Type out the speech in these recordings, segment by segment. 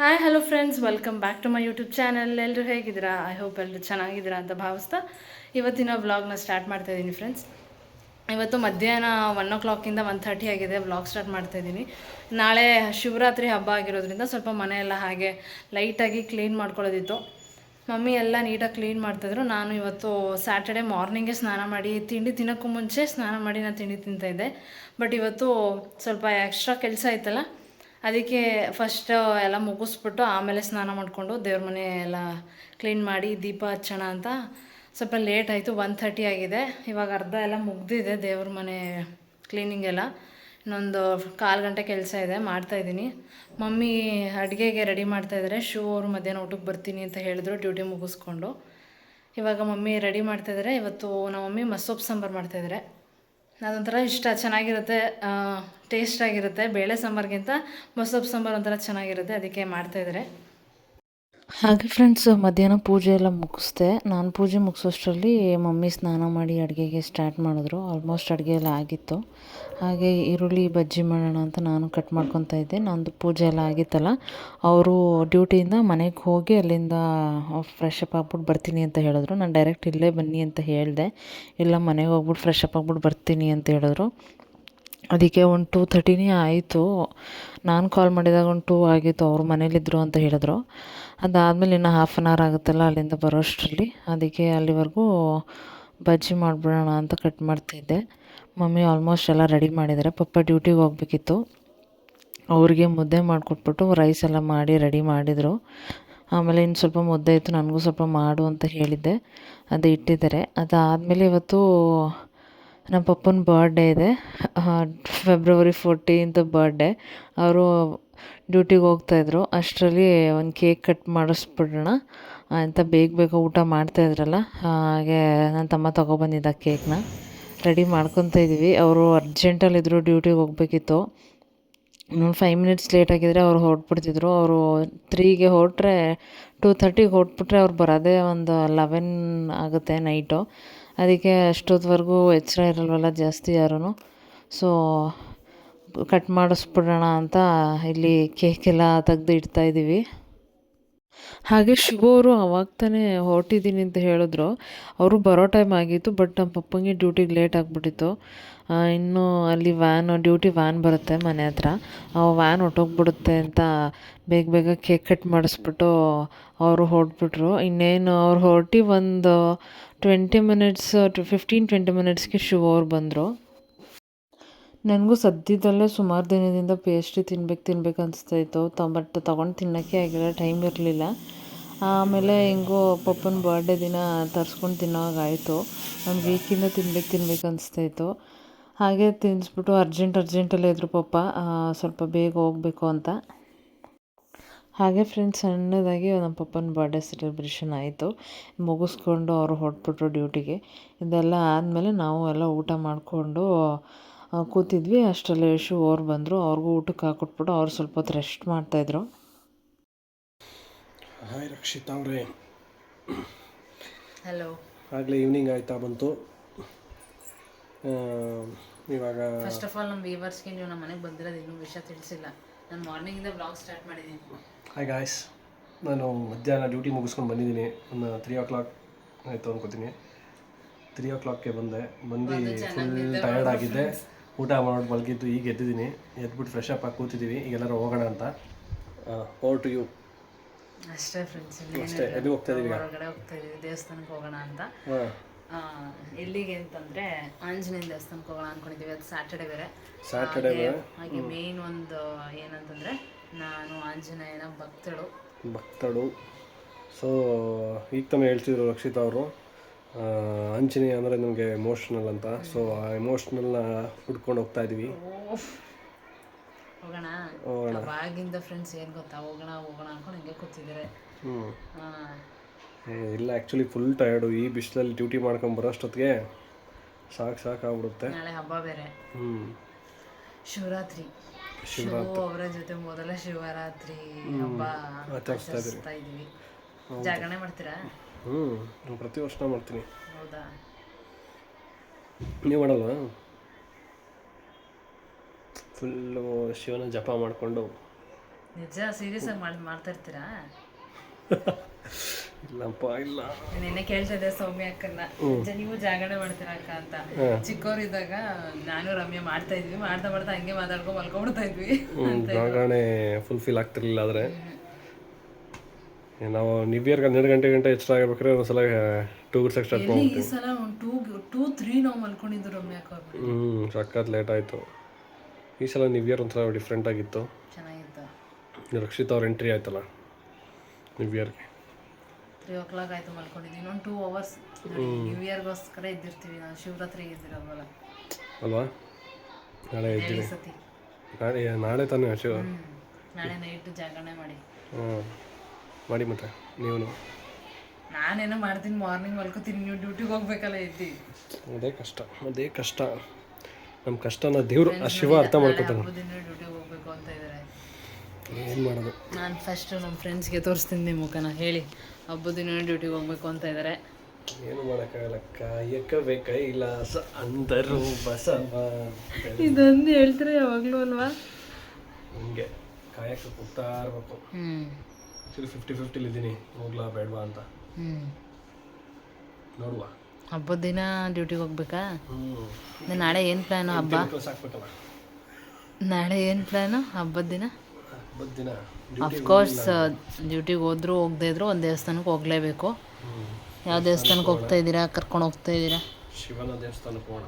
Hi hello friends, welcome back to my YouTube channel. ಎಲ್ಲರೂ ಹೇಗಿದ್ದೀರಾ? I hope ಎಲ್ಲರೂ ಚೆನ್ನಾಗಿದ್ದೀರಾ ಅಂತ ಭಾವಿಸ್ತಾ ಇವತ್ತಿನ ವ್ಲಾಗ್ನ ಸ್ಟಾರ್ಟ್ ಮಾಡ್ತಾಯಿದ್ದೀನಿ ಫ್ರೆಂಡ್ಸ್. ಇವತ್ತು ಮಧ್ಯಾಹ್ನ 1 o'clock 1:30 ಆಗಿದೆ. ವ್ಲಾಗ್ ಸ್ಟಾರ್ಟ್ ಮಾಡ್ತಾಯಿದ್ದೀನಿ. ನಾಳೆ ಶಿವರಾತ್ರಿ ಹಬ್ಬ ಆಗಿರೋದ್ರಿಂದ ಸ್ವಲ್ಪ ಮನೆಯೆಲ್ಲ ಹಾಗೆ ಲೈಟಾಗಿ ಕ್ಲೀನ್ ಮಾಡ್ಕೊಳ್ಳೋದಿತ್ತು. ಮಮ್ಮಿ ಎಲ್ಲ ನೀಟಾಗಿ ಕ್ಲೀನ್ ಮಾಡ್ತಾಯಿದ್ರು. ನಾನು ಇವತ್ತು ಸ್ಯಾಟರ್ಡೆ ಮಾರ್ನಿಂಗೇ ಸ್ನಾನ ಮಾಡಿ ತಿಂಡಿ ತಿನ್ನೋಕ್ಕೂ ಮುಂಚೆ ಸ್ನಾನ ಮಾಡಿ ನಾನು ತಿಂಡಿ ತಿಂತಾಯಿದ್ದೆ. ಬಟ್ ಇವತ್ತು ಸ್ವಲ್ಪ ಎಕ್ಸ್ಟ್ರಾ ಕೆಲಸ ಇತ್ತಲ್ಲ, ಅದಕ್ಕೆ ಫಸ್ಟ್ ಎಲ್ಲ ಮುಗಿಸ್ಬಿಟ್ಟು ಆಮೇಲೆ ಸ್ನಾನ ಮಾಡಿಕೊಂಡು ದೇವ್ರ ಮನೆ ಎಲ್ಲ ಕ್ಲೀನ್ ಮಾಡಿ ದೀಪ ಹಚ್ಚೋಣ ಅಂತ ಸ್ವಲ್ಪ ಲೇಟ್ ಆಯಿತು. 1:30 ಆಗಿದೆ. ಇವಾಗ ಅರ್ಧ ಎಲ್ಲ ಮುಗ್ದಿದೆ ದೇವ್ರ ಮನೆ ಕ್ಲೀನಿಂಗ್ ಎಲ್ಲ. ಇನ್ನೊಂದು 1/4 ಗಂಟೆ ಕೆಲಸ ಇದೆ, ಮಾಡ್ತಾಯಿದ್ದೀನಿ. ಮಮ್ಮಿ ಅಡುಗೆಗೆ ರೆಡಿ ಮಾಡ್ತಾಯಿದ್ದಾರೆ. ಅವರು ಮಧ್ಯಾಹ್ನ ಊಟಕ್ಕೆ ಬರ್ತೀನಿ ಅಂತ ಹೇಳಿದ್ರು ಡ್ಯೂಟಿ ಮುಗಿಸ್ಕೊಂಡು. ಇವಾಗ ಮಮ್ಮಿ ರೆಡಿ ಮಾಡ್ತಾಯಿದ್ದಾರೆ. ಇವತ್ತು ನಮ್ಮ ಮಮ್ಮಿ ಮಸೊಪ್ಪು ಸಾಂಬಾರು ಮಾಡ್ತಾಯಿದ್ದಾರೆ. ಅದೊಂಥರ ಇಷ್ಟ, ಚೆನ್ನಾಗಿರುತ್ತೆ, ಟೇಸ್ಟಾಗಿರುತ್ತೆ. ಬೇಳೆ ಸಾಂಬಾರಿಗಿಂತ ಮಸೊಪ್ಪು ಸಾಂಬಾರು ಒಂಥರ ಚೆನ್ನಾಗಿರುತ್ತೆ, ಅದಕ್ಕೆ ಮಾಡ್ತಾಯಿದ್ದಾರೆ. ಹಾಗೆ ಫ್ರೆಂಡ್ಸ್, ಮಧ್ಯಾಹ್ನ ಪೂಜೆ ಎಲ್ಲ ಮುಗಿಸ್ದೆ. ನಾನು ಪೂಜೆ ಮುಗಿಸೋಷ್ಟರಲ್ಲಿ ಮಮ್ಮಿ ಸ್ನಾನ ಮಾಡಿ ಅಡುಗೆಗೆ ಸ್ಟಾರ್ಟ್ ಮಾಡಿದ್ರು. ಆಲ್ಮೋಸ್ಟ್ ಅಡುಗೆ ಎಲ್ಲ ಆಗಿತ್ತು. ಹಾಗೆ ಈರುಳ್ಳಿ ಬಜ್ಜಿ ಮಾಡೋಣ ಅಂತ ನಾನು ಕಟ್ ಮಾಡ್ಕೊತಾ ಇದ್ದೆ. ನಂದು ಪೂಜೆ ಎಲ್ಲ ಆಗಿತ್ತಲ್ಲ, ಅವರು ಡ್ಯೂಟಿಯಿಂದ ಮನೆಗೆ ಹೋಗಿ ಅಲ್ಲಿಂದ ಫ್ರೆಶ್ ಅಪ್ ಆಗ್ಬಿಟ್ಟು ಬರ್ತೀನಿ ಅಂತ ಹೇಳಿದ್ರು. ನಾನು ಡೈರೆಕ್ಟ್ ಇಲ್ಲೇ ಬನ್ನಿ ಅಂತ ಹೇಳಿದೆ. ಇಲ್ಲ, ಮನೆಗೆ ಹೋಗ್ಬಿಟ್ಟು ಫ್ರೆಶ್ ಅಪ್ ಆಗ್ಬಿಟ್ಟು ಬರ್ತೀನಿ ಅಂತ ಹೇಳಿದ್ರು. ಅದಕ್ಕೆ 2:30 ಆಯಿತು. ನಾನು ಕಾಲ್ ಮಾಡಿದಾಗ 2 ಆಗಿತ್ತು. ಅವರು ಮನೇಲಿದ್ದರು ಅಂತ ಹೇಳಿದ್ರು. ಅದಾದಮೇಲೆ ಇನ್ನು 1/2 ಆಗುತ್ತಲ್ಲ ಅಲ್ಲಿಂದ ಬರೋಷ್ಟರಲ್ಲಿ, ಅದಕ್ಕೆ ಅಲ್ಲಿವರೆಗೂ ಬಜ್ಜಿ ಮಾಡಿಬಿಡೋಣ ಅಂತ ಕಟ್ ಮಾಡ್ತಿದ್ದೆ. ಮಮ್ಮಿ ಆಲ್ಮೋಸ್ಟ್ ಎಲ್ಲ ರೆಡಿ ಮಾಡಿದ್ದಾರೆ. ಪಪ್ಪ ಡ್ಯೂಟಿಗೆ ಹೋಗ್ಬೇಕಿತ್ತು. ಅವ್ರಿಗೆ ಮುದ್ದೆ ಮಾಡಿಕೊಟ್ಬಿಟ್ಟು ರೈಸ್ ಎಲ್ಲ ಮಾಡಿ ರೆಡಿ ಮಾಡಿದರು. ಆಮೇಲೆ ಇನ್ನು ಸ್ವಲ್ಪ ಮುದ್ದೆ ಇತ್ತು, ನನಗೂ ಸ್ವಲ್ಪ ಮಾಡು ಅಂತ ಹೇಳಿದ್ದೆ, ಅದು ಇಟ್ಟಿದ್ದಾರೆ. ಅದಾದಮೇಲೆ ಇವತ್ತು ನಮ್ಮ ಪಪ್ಪನ ಬರ್ಡೇ ಇದೆ. February 14th birthday. ಅವರು ಡ್ಯೂಟಿಗೆ ಹೋಗ್ತಾಯಿದ್ರು. ಅಷ್ಟರಲ್ಲಿ ಒಂದು ಕೇಕ್ ಕಟ್ ಮಾಡಿಸ್ಬಿಡೋಣ ಅಂತ ಬೇಗ ಊಟ ಮಾಡ್ತಾಯಿದ್ರಲ್ಲ, ಹಾಗೆ ನನ್ನ ತಮ್ಮ ತೊಗೊಬಂದಿದ್ದ ಕೇಕ್ನ ರೆಡಿ ಮಾಡ್ಕೊತಾ ಇದ್ದೀವಿ. ಅವರು ಅರ್ಜೆಂಟಲ್ಲಿದ್ದರು, ಡ್ಯೂಟಿಗೆ ಹೋಗಬೇಕಿತ್ತು. 5 ಮಿನಿಟ್ಸ್ ಲೇಟ್ ಆಗಿದ್ದರೆ ಅವ್ರು ಹೊರಟ್ಬಿಡ್ತಿದ್ರು. ಅವರು 3ಗೆ ಹೊರಟ್ರೆ 2:30ಗೆ ಹೊರಟ್ಬಿಟ್ರೆ ಅವ್ರು ಬರೋದೇ ಒಂದು 11 ಆಗುತ್ತೆ ನೈಟು. ಅದಕ್ಕೆ ಅಷ್ಟೊತ್ತವರೆಗೂ ಎಚ್ಚರ ಇರಲ್ವಲ್ಲ ಜಾಸ್ತಿ ಯಾರೂ. ಸೊ ಕಟ್ ಮಾಡಿಸ್ಬಿಡೋಣ ಅಂತ ಇಲ್ಲಿ ಕೇಕೆಲ್ಲ ತೆಗ್ದು ಇಡ್ತಾಯಿದ್ದೀವಿ. ಹಾಗೆ ಅವರು ಅವಾಗ ತಾನೇ ಹೊರಟಿದ್ದೀನಿ ಅಂತ ಹೇಳಿದ್ರು. ಅವರು ಬರೋ ಟೈಮ್ ಆಗಿತ್ತು. ಬಟ್ ನಮ್ಮ ಪಪ್ಪಂಗೆ ಡ್ಯೂಟಿಗೆ ಲೇಟ್ ಆಗಿಬಿಟ್ಟಿತ್ತು. ಇನ್ನೂ ಅಲ್ಲಿ ಡ್ಯೂಟಿ ವ್ಯಾನ್ ಬರುತ್ತೆ ಮನೆ ಹತ್ರ. ಆ ವ್ಯಾನ್ ಹೊರ್ಟೋಗ್ಬಿಡುತ್ತೆ ಅಂತ ಬೇಗ ಕೇಕ್ ಕಟ್ ಮಾಡಿಸ್ಬಿಟ್ಟು ಅವರು ಹೊರಟ್ಬಿಟ್ರು. ಇನ್ನೇನು ಅವ್ರು ಹೊರಟು ಒಂದು 20 ಮಿನಿಟ್ಸ್ 15-20 ಮಿನಿಟ್ಸ್ಗೆ ಅವ್ರು ಬಂದರು. ನನಗೂ ಸದ್ಯದಲ್ಲೇ ಸುಮಾರು ದಿನದಿಂದ ಪೇಸ್ಟ್ರಿ ತಿನ್ಬೇಕು ಅನಿಸ್ತಾಯಿತ್ತು. ಬಟ್ ತೊಗೊಂಡು ತಿನ್ನೋಕ್ಕೆ ಆಗಿಲ್ಲ, ಟೈಮ್ ಇರಲಿಲ್ಲ. ಆಮೇಲೆ ಹೆಂಗೋ ಪಪ್ಪನ ಬರ್ಡೇ ದಿನ ತರಿಸ್ಕೊಂಡು ತಿನ್ನೋವಾಗಾಯಿತು. ಒಂದು ವೀಕಿಂದ ತಿನ್ಬೇಕು ಅನಿಸ್ತಾಯಿತ್ತು. ಹಾಗೆ ತಿನ್ನಿಸ್ಬಿಟ್ಟು ಅರ್ಜೆಂಟಲ್ಲೇ ಇದ್ದರು ಪಪ್ಪ, ಸ್ವಲ್ಪ ಬೇಗ ಹೋಗಬೇಕು ಅಂತ. ಹಾಗೆ ಫ್ರೆಂಡ್ಸ್, ಸಣ್ಣದಾಗಿ ನಮ್ಮ ಪಪ್ಪನ ಬರ್ಡೇ ಸೆಲೆಬ್ರೇಷನ್ ಆಯಿತು. ಮುಗಿಸ್ಕೊಂಡು ಅವರು ಹೊರಟ್ಬಿಟ್ರು ಡ್ಯೂಟಿಗೆ. ಇದೆಲ್ಲ ಆದಮೇಲೆ ನಾವು ಎಲ್ಲ ಊಟ ಮಾಡಿಕೊಂಡು ಕೂತಿದ್ವಿ. ಅಷ್ಟರಲ್ಲಿ ಅವ್ರು ಬಂದರು. ಅವ್ರಿಗೂ ಊಟಕ್ಕೆ ಹಾಕ್ಕೊಟ್ಬಿಟ್ಟು ಅವ್ರು ಸ್ವಲ್ಪ ಹೊತ್ತು ರೆಸ್ಟ್ ಮಾಡ್ತಾಯಿದ್ರು. ಹಾಯ್ ರಕ್ಷಿತಾ ಅವರೇ. ಹಲೋ. ಆಗಲೇ ಈವ್ನಿಂಗ್ ಆಯ್ತಾ ಬಂತು. ಇವಾಗ ಫಸ್ಟ್ ಆಫ್ ಆಲ್ ನಮ್ಮ ವ್ಯೂವರ್ಸ್ಗೆ ನೀವು ನಮ್ಮ ಮನೆಗೆ ಬಂದಿರೋದು ಇನ್ನೂ ವಿಷಯ ತಿಳಿಸಿಲ್ಲ. ನಾನು ಮಾರ್ನಿಂಗಿಂದ ವ್ಲಾಗ್ ಸ್ಟಾರ್ಟ್ ಮಾಡಿದ್ದೀನಿ. ಹಾಯ್ ಗಾಯ್ಸ್, ನಾನು ಮಧ್ಯಾಹ್ನ ಡ್ಯೂಟಿ ಮುಗಿಸ್ಕೊಂಡು ಬಂದಿದ್ದೀನಿ. ಒಂದು 3 o'clock ಆಯಿತು ಅನ್ಕೋತೀನಿ. 3 o'clockಗೆ ಬಂದು ಫುಲ್ ಟಯರ್ಡ್ ಆಗಿದ್ದೆ. ಊಟ ಮಾಡಿ ಮಲಗಿದ್ದು. ಈಗ ಎದ್ದಿದ್ದೀನಿ. ಎದ್ಬಿಟ್ಟು ಫ್ರೆಶ್ ಅಪ್ ಆಗಿ ಕೂತಿದ್ದೀವಿ. ಈಗೆಲ್ಲರೂ ಹೋಗೋಣ ಅಂತ. Over to you. ಅಷ್ಟೇ ಫ್ರೆಂಡ್ಸ್, ಅಷ್ಟೇ. ಎಲ್ಲಿಗೆ ಹೋಗ್ತಾ ಇದ್ದೀವಿ? ಹೊರಗಡೆ ಹೋಗ್ತಾ ಇದ್ದೀವಿ, ದೇವಸ್ಥಾನಕ್ಕೆ ಹೋಗೋಣ ಅಂತ. ಎಲ್ಲಿಗೆ ಅಂತಂದರೆ ಆಂಜನೇಯ ದೇವಸ್ಥಾನಕ್ಕೆ ಹೋಗೋಣ ಅಂದ್ಕೊಂಡಿದ್ದೀವಿ. ಅದು ಸ್ಯಾಟರ್ಡೆ ಬೇರೆ. ಹಾಗೆ ಮೇನ್ ಒಂದು ಏನಂತಂದರೆ, ನಾನು ಆಂಜನೇಯನ ಭಕ್ತಳು. ಸೊ ಈಗ ತಾನೇ ಹೇಳ್ತಿದ್ರು ರಕ್ಷಿತಾ ಅವರು, ಆಂಜನೇಯ ಅಂದರೆ ನಮಗೆ ಎಮೋಷ್ನಲ್ ಅಂತ. ಸೊ ಆ ಎಮೋಷ್ನಲ್ನ ಹುಡ್ಕೊಂಡು ಹೋಗ್ತಾ ಇದ್ದೀವಿ. ಹೋಗೋಣ. ಅವಾಗಿಂದ ಫ್ರೆಂಡ್ಸ್ ಏನು ಗೊತ್ತಾ, ಹೋಗೋಣ ಅಂದ್ಕೊಂಡು ಹಂಗೆ ಕೂತಿದ್ದಾರೆ. ಇಲ್ಲ, ಆ್ಯಕ್ಚುಲಿ ಫುಲ್ ಟಯರ್ಡು. ಈ ಬಿಸಿಲಲ್ಲಿ ಡ್ಯೂಟಿ ಮಾಡ್ಕೊಂಡು ಬರೋಷ್ಟೊತ್ತಿಗೆ ಸಾಕಾಗ್ಬಿಡುತ್ತೆ. ನಾಳೆ ಹಬ್ಬ ಬೇರೆ, ಶಿವರಾತ್ರಿ. ಅವರ ಜೊತೆ ಮೊದಲ ಶಿವರಾತ್ರಿ ಹಬ್ಬ ಆಚರಿಸ್ತಾ ಇದ್ದೀವಿ. ಜಾಗರಣೆ ಮಾಡ್ತೀರಾ? ಪ್ರತಿ ವರ್ಷ ಮಾಡ್ತೀನಿ. ಹೌದಾ? ನೀವು ಮಾಡಲ್ವಾ? ಫುಲ್ಲು ಶಿವನ ಜಪ ಮಾಡಿಕೊಂಡು ನಿಜ ಸೀರಿಯಸ್ ಆಗಿ ಮಾಡ್ತಾ ಇರ್ತೀರಾ? ಇಲ್ಲಪ್ಪ ಇಲ್ಲ. ನೆನ್ನೆ ಕೇಳ್ತಾ ಇದ್ದೆ ಸೌಮ್ಯ ಅಕ್ಕನ್ನ, ನೀವು ಜಾಗರಣೆ ಮಾಡ್ತೀರಾ ಅಕ್ಕ ಅಂತ. ಚಿಕ್ಕವರಿದ್ದಾಗ ನಾನು ರಮ್ಯ ಮಾಡ್ತಾ ಇದ್ವಿ, ಮಾಡ್ತಾ ಹಂಗೆ ಮಾತಾಡ್ಕೊಂಡು ಮಲ್ಕೊಂಡ್ಬಿಡ್ತಾ ಇದ್ವಿ. ಜಾಗರಣೆ ಫುಲ್ಫಿಲ್ ಆಗ್ತಿರ್ಲಿಲ್ಲ. ಆದರೆ ನಾವು ನ್ಯೂ ಇಯರ್ಗೆ 12 ಗಂಟೆ ಎಕ್ಸ್ಟ್ರಾ ಆಗಿರ್ಬೇಕಾದ್ರೆ ಒಂದ್ಸಲ 2 ಗಂಟೆಗೆ ಸ್ಟಾರ್ಟ್ ಮಾಡ್ತೀವಿ. ಈ ಸಲ ಒಂದು 2-3 ನಾವು ಮಲ್ಕೊಂಡಿದ್ದು ರಮ್ಯ ಅಕ್ಕ. ಸಕ್ಕತ್ ಲೇಟ್ ಆಯಿತು. ಈ ಸಲ ನ್ಯೂ ಇಯರ್ ಒಂಥರ ಡಿಫ್ರೆಂಟ್ ಆಗಿತ್ತು. ಚೆನ್ನಾಗಿತ್ತು. ರಕ್ಷಿತ್ ಅವ್ರ ಎಂಟ್ರಿ ಆಯ್ತಲ್ಲ ನ್ಯೂ ಇಯರ್ಗೆ. 3 o'clock ಆಯಿತು ಮಲ್ಕೊಂಡಿದ್ವಿ. ಇನ್ನೊಂದು 2 hours ನ್ಯೂ ಇಯರ್ಗೋಸ್ಕರ ಇದ್ದಿರ್ತೀವಿ ನಾವು. ಶಿವರಾತ್ರಿಗೆ ಇದ್ದಿರೋಲ್ವಲ್ಲ ಅಲ್ವಾ? ನಾಳೆ ಇದ್ದೀವಿ. ಸತಿ ನಾಳೆ ತಾನೇ ಶಿವ. ನಾಳೆ ನೈಟ್ ಜಾಗರಣೆ ಮಾಡಿ. ಮಾಡಿ ಮತ್ತೆ ನೀವು. ನಾನೇನೋ ಮಾಡ್ತೀನಿ, ಮಾರ್ನಿಂಗ್ ಮಲ್ಕೋತೀನಿ, ನೀವು ಡ್ಯೂಟಿಗೆ ಹೋಗ್ಬೇಕಲ್ಲ ಎದ್ದು. ಅದೇ ಕಷ್ಟ. ನಮ್ಮ ಕಷ್ಟನ ದೇವರು ಆ ಶಿವ ಅರ್ಥ ಮಾಡ್ಕೊತಾನೆ. ಡ್ಯೂಟಿಗೆ ಹೋಗ್ಬೇಕು ಅಂತ ಇದ್ದಾರೆ. ಏನು ಮಾಡೋದು? ನಾನು ಫಸ್ಟು ನಮ್ಮ ಫ್ರೆಂಡ್ಸ್ಗೆ ತೋರಿಸ್ತೀನಿ ನಿಮ್ಮ ಮುಖನ. ಹೇಳಿ, ಹಬ್ಬದ ದಿನ ಡ್ಯೂಟಿಗೆ ಹೋಗ್ಬೇಕು ಅಂತ ಇದ್ದಾರೆ. ಏನು ಮಾಡೋಕ್ಕಾಗಲ್ಲ, ಕಾಯಕವೇ ಕೈಲಾಸ ಅಂದರು ಬಸವ. ಇದೊಂದು ಹೇಳ್ತಾರೆ ಯಾವಾಗಲೂ ಅಲ್ವಾ? ಹಿಂಗೆ ಕಾಯಕ ಹೋಗ್ತಾ ಇರ್ಬೇಕು. 50-50 ಇದ್ದೀನಿ, ಹೋಗ್ಲಾ ಬೇಡವಾ ಅಂತ ನೋಡುವ. ಹಬ್ಬದ ದಿನ ಡ್ಯೂಟಿಗೆ ಹೋಗ್ಬೇಕಾ? ನಾಳೆ ಏನು ಪ್ಲ್ಯಾನು? ಹಬ್ಬ ಸಾಕ್ಬೇಕಲ್ಲ. ನಾಳೆ ಏನು ಪ್ಲ್ಯಾನು ಹಬ್ಬದ ದಿನ? ಹಬ್ಬದ ದಿನ ಅಫ್ಕೋರ್ಸ್ ಡ್ಯೂಟಿಗೆ ಹೋದ್ರೂ ಹೋಗದೇ ಇದ್ರು ಒಂದು ದೇವಸ್ಥಾನಕ್ಕೆ ಹೋಗಲೇಬೇಕು. ಯಾವ ದೇವಸ್ಥಾನಕ್ಕೆ ಹೋಗ್ತಾ ಇದ್ದೀರಾ? ಕರ್ಕೊಂಡು ಹೋಗ್ತಾ ಇದ್ದೀರಾ? ಶಿವನ ದೇವಸ್ಥಾನಕ್ಕೆ ಹೋಗೋಣ.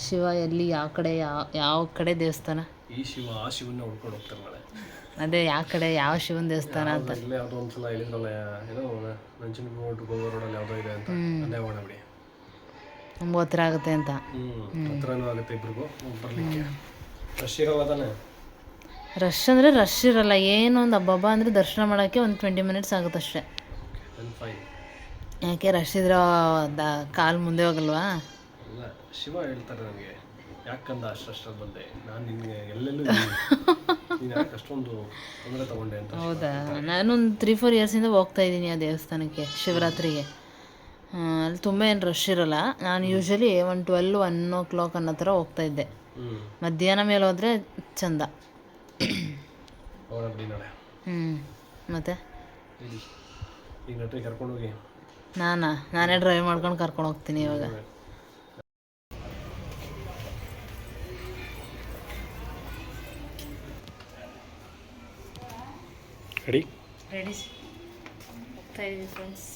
ಶಿವ ಎಲ್ಲಿ? ಯಾವ ಕಡೆ? ಯಾವ ಕಡೆ ದೇವಸ್ಥಾನ? ಈ ಶಿವ ಆ ಶಿವನ್ನ ಹುಡ್ಕೊಂಡು ಹೋಗ್ತಾರೆ ನಾಳೆ. ಅದೇ ಯಾವ ಕಡೆ, ಯಾವ ಶಿವನ ದೇವಸ್ಥಾನ ಅಂತ? ಇಲ್ಲೇ ಯಾವುದೋ ಒಂದ್ಸಲ ಹೇಳಿದ್ರಲ್ಲ, ಏನೋ ನಂಜನಗೂಡು ಗೋವಾ ರೋಡಲ್ಲಿ ಯಾವುದೋ ಇದೆ ಅಂತ. ಅಲ್ಲೇ ಹೋಗೋಣ ಬಿಡಿ. ನಮ್ಗೆ ಹತ್ರ ಆಗುತ್ತೆ ಅಂತ. ಹತ್ರನೂ ಆಗುತ್ತೆ ಇಬ್ರಿಗೂ ಬರಲಿಕ್ಕೆ. ರಶ್ ಇರಲ್ಲ ತಾನೆ? ರಶ್ ಅಂದರೆ ರಶ್ ಇರಲ್ಲ. ಏನು ಒಂದು ಹಬ್ಬ ಅಂದರೆ ದರ್ಶನ ಮಾಡೋಕ್ಕೆ ಒಂದು 20 minutes ಆಗುತ್ತೆ ಅಷ್ಟೇ. ಯಾಕೆ ರಶ್ ಇದ್ರೆ ಕಾಲು ಮುಂದೆ ಹೋಗಲ್ವಾ? ಅಲ್ಲ, ಶಿವ ಹೇಳ್ತಾರೆ ನನಗೆ, ಯಾಕಂದ ಅಷ್ಟರಲ್ಲಿ ಬಂದೆ ನಾನು ನಿನಗೆ ಎಲ್ಲೆಲ್ಲೂ ನೀನು ಯಾಕೆ ಅಷ್ಟೊಂದು ತೊಂದರೆ ತಗೊಂಡೆ ಅಂತ. ಹೌದಾ? ನಾನೊಂದು 3-4 yearsಯಿಂದ ಹೋಗ್ತಾ ಇದ್ದೀನಿ ಆ ದೇವಸ್ಥಾನಕ್ಕೆ ಶಿವರಾತ್ರಿಗೆ. ಅಲ್ಲಿ ತುಂಬ ಏನು ರಶ್ ಇರೋಲ್ಲ. ನಾನು ಯೂಶ್ವಲಿ ಒಂದು 12-1 o'clock ಅನ್ನೋ ಥರ ಹೋಗ್ತಾಯಿದ್ದೆ. ಮಧ್ಯಾಹ್ನ ಮೇಲೆ ಹೋದರೆ ಚಂದ. ಮತ್ತೆ ಈಗ ನಟ್ರಿ ಕರ್ಕೊಂಡೋಗಿ ನಾನೇ ಡ್ರೈವ್ ಮಾಡ್ಕೊಂಡು ಕರ್ಕೊಂಡು ಹೋಗ್ತೀನಿ ಇವಾಗ. ರೆಡಿ ಹೋಗ್ತಾ ಇದ್ದೀವಿ ಫ್ರೆಂಡ್ಸ್.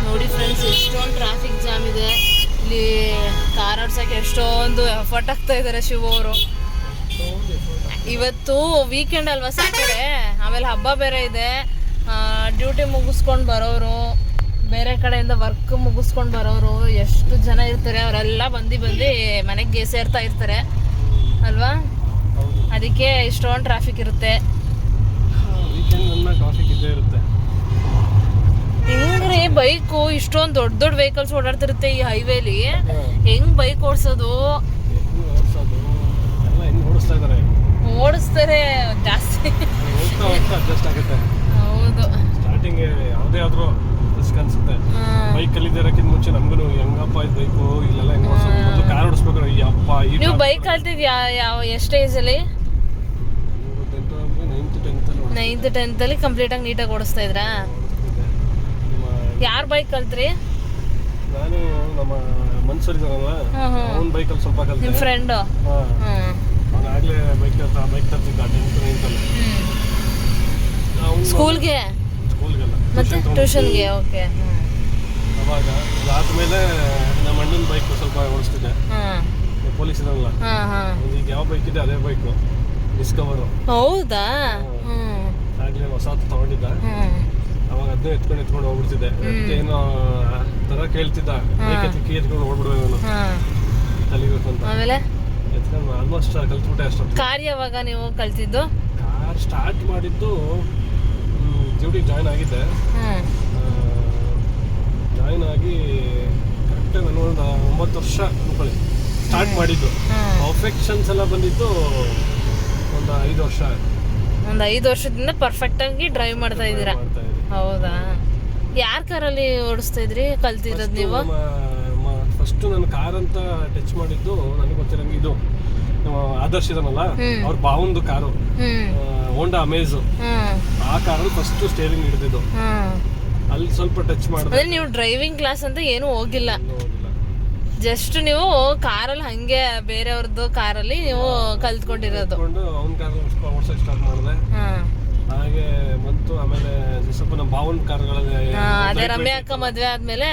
ನೋಡಿ ಫ್ರೆಂಡ್ಸ್, ಎಷ್ಟೊಂದು ಟ್ರಾಫಿಕ್ ಜಾಮ್ ಇದೆ ಇಲ್ಲಿ. ಕಾರ್ ಆಡ್ಸೋಕ್ಕೆ ಎಷ್ಟೊಂದು ಎಫರ್ಟ್ ಆಗ್ತಾ ಇದ್ದಾರೆ ಶಿವ ಅವರು. ಇವತ್ತು ವೀಕೆಂಡ್ ಅಲ್ವಾ, ಸ್ಯಾಟರ್ಡೆ, ಆಮೇಲೆ ಹಬ್ಬ ಬೇರೆ ಇದೆ. ಡ್ಯೂಟಿ ಮುಗಿಸ್ಕೊಂಡು ಬರೋರು, ಬೇರೆ ಕಡೆಯಿಂದ ವರ್ಕ್ ಮುಗಿಸ್ಕೊಂಡು ಬರೋರು ಎಷ್ಟು ಜನ ಇರ್ತಾರೆ. ಅವರೆಲ್ಲ ಬಂದು ಮನೆಗೆ ಸೇರ್ತಾ ಇರ್ತಾರೆ ಅಲ್ವಾ? ಅದಕ್ಕೆ ಇಷ್ಟೊಂದು ಟ್ರಾಫಿಕ್ ಇರುತ್ತೆ. ಹೆಂಗ್ರಿ ಬೈಕು ಇಷ್ಟೊಂದು ದೊಡ್ಡ ವೆಹಿಕಲ್ಸ್ ಓಡಾಡ್ತಿರುತ್ತೆ ಈ ಹೈವೇಲಿ, ಹೆಂಗ್ ಬೈಕ್ ಓಡಿಸೋದು? ಓಡಿಸ್ತಾರೆ ಜಾಸ್ತಿ. ಹೌದು, ಸ್ಟಾರ್ಟಿಂಗ್ ಯಾವುದೇ ಆದ್ರೂ ರಿಸ್ಕ್ ಅನ್ಸುತ್ತೆ. ಬೈಕ್ ಕಲಿದಿರಕ್ಕಿಂತ ಮುಂಚೆ ನಮ್ಗೂ ಹೆಂಗಪ್ಪ ಇದು ಬೈಕು ಇಲ್ಲೆಲ್ಲ ಹೆಂಗ್ ಓಡಿಸೋದು, ಕಾರ್ ಓಡಿಸ್ಬೇಕು. ಅಪ್ಪ ನೀವು ಬೈಕ್ ಕಲ್ತಿದ್ಯಾ? ಎಷ್ಟು ಏಜಲ್ಲಿ? 9th 10th ಅಲ್ಲಿ ಕಂಪ್ಲೀಟಾಗಿ ನೀಟಾಗಿ ಓಡಿಸ್ತಾ ಇದ್ರಾ? ಯಾರು ಬೈಕ್ ಕಲ್ತ್ರಿ? ನಾನು ನಮ್ಮ ಮನ್ಸೂರ್ ಇದ್ದಾನಲ್ಲ, ಅವನ ಬೈಕಲ್ಲಿ ಸ್ವಲ್ಪ ಕಲ್ತೆ. ನಿಮ್ಮ ಫ್ರೆಂಡು? ಅವನಾಗಲೇ ಬೈಕ್ ತರ್ತಿದ್ದ 10th 9th ಅಲ್ಲಿ. ಸ್ಕೂಲ್ಗೆ? ಮತ್ತೆ ಟ್ಯೂಷನ್ಗೆ? ಓಕೆ. ಅವಾಗ ಅದಾದ್ಮೇಲೆ ನಮ್ಮ ಅಣ್ಣನ ಬೈಕ್ ಸ್ವಲ್ಪ ಓಡಿಸ್ತಿದ್ದೆ. ಪೊಲೀಸ್ ಇದಾನಲ್ಲ, ಈಗ ಯಾವ ಬೈಕ್ ಇದೆ ಅದೇ ಬೈಕು, ಡಿಸ್ಕವರು. ಹೌದಾ? ಆಗ್ಲೇ ಹೊಸದು ತಗೊಂಡಿದ್ದ. ಅವಾಗ ಅದನ್ನೇ ಎತ್ಕೊಂಡು ಹೋಗ್ಬಿಡ್ತಿದ್ದೆ. ಏನೋ ತರ ಕೇಳ್ತಿದ್ದ, ಬೈಕ್ ಕೀ ಎತ್ಕೊಂಡು ಓಡ್ಬಿಡ್ಬೇಕು ಕಲಿಬೇಕು ಅಂತ. ಆಮೇಲೆ ಎತ್ಕೊಂಡು ಆಲ್ಮೋಸ್ಟ್ ಕಲ್ತ್ಬಿಟ್ಟೆ ಅಷ್ಟೊತ್ತು. ಕಾರ್ ಯಾವಾಗ ನೀವು ಕಲ್ತಿದ್ದು? ಕಾರ್ ಸ್ಟಾರ್ಟ್ ಮಾಡಿದ್ದು ಡ್ಯೂಟಿಗೆ ಜಾಯ್ನ್ ಆಗಿದ್ದೆ. ಜಾಯ್ನ್ ಆಗಿ ಕರೆಕ್ಟಾಗಿ ನಾನು ಒಂದು 9 ವರ್ಷ ಅನ್ಕೊಳ್ಳಿ ಸ್ಟಾರ್ಟ್ ಮಾಡಿದ್ದು. ಪರ್ಫೆಕ್ಷನ್ಸ್ ಎಲ್ಲ ಬಂದಿದ್ದು ಒಂದು ಒಂದು 5 ವರ್ಷ ಒಂದು 5 ವರ್ಷದಿಂದ ಪರ್ಫೆಕ್ಟಾಗಿ ಡ್ರೈವ್ ಮಾಡ್ತಾ ಇದ್ದೀರಾ? ಮಾಡ್ತಾ ಇದ್ದೀನಿ. ಹೌದಾ? ಯಾರ ಕಾರಲ್ಲಿ ಓಡಿಸ್ತಾ ಇದ್ರಿ ಕಲ್ತಿರೋದು ನೀವು? ಫಸ್ಟ್ ನನ್ನ ಕಾರ್ ಅಂತ ಟಚ್ ಮಾಡಿದ್ದು ನನಗೆ ಗೊತ್ತಿರಂಗೆ ಇದು ಆದರ್ಶ್ ಇದನ್ನಲ್ಲ ಅವ್ರ ಬಾವಂದು ಕಾರು ಹೋಂಡಾ ಅಮೇಜ್, ಆ ಕಾರಲ್ಲಿ ಫಸ್ಟ್ ಸ್ಟೇರಿಂಗ್ ಹಿಡಿದಿದ್ದು. ಅಲ್ಲಿ ಸ್ವಲ್ಪ ಟಚ್ ಮಾಡಿದ್ರೆ ನೀವು ಡ್ರೈವಿಂಗ್ ಕ್ಲಾಸ್ ಅಂತ ಏನು ಹೋಗಿಲ್ಲ, ಜಸ್ಟ್ ನೀವು ಕಾರಲ್ಲಿ ಹಂಗೆ ಬೇರೆಯವ್ರದ್ದು ಕಾರಲ್ಲಿ ನೀವು ಕಲ್ತ್ಕೊಂಡಿರೋದು. ಅವ್ನ ಕಾರಲ್ಲಿ ಓಡಿಸೋಕೆ ಸ್ಟಾರ್ಟ್ ಮಾಡಿದೆ, ಹಾಗೆ ಬಂತು. ಆಮೇಲೆ ಸ್ವಲ್ಪ ನಮ್ಮ ಬಾವನ್ ಕಾರ್ಗಳಲ್ಲಿ ಅದೇ ರಮ್ಯಾ ಅಕ್ಕ ಮದ್ವೆ ಆದ್ಮೇಲೆ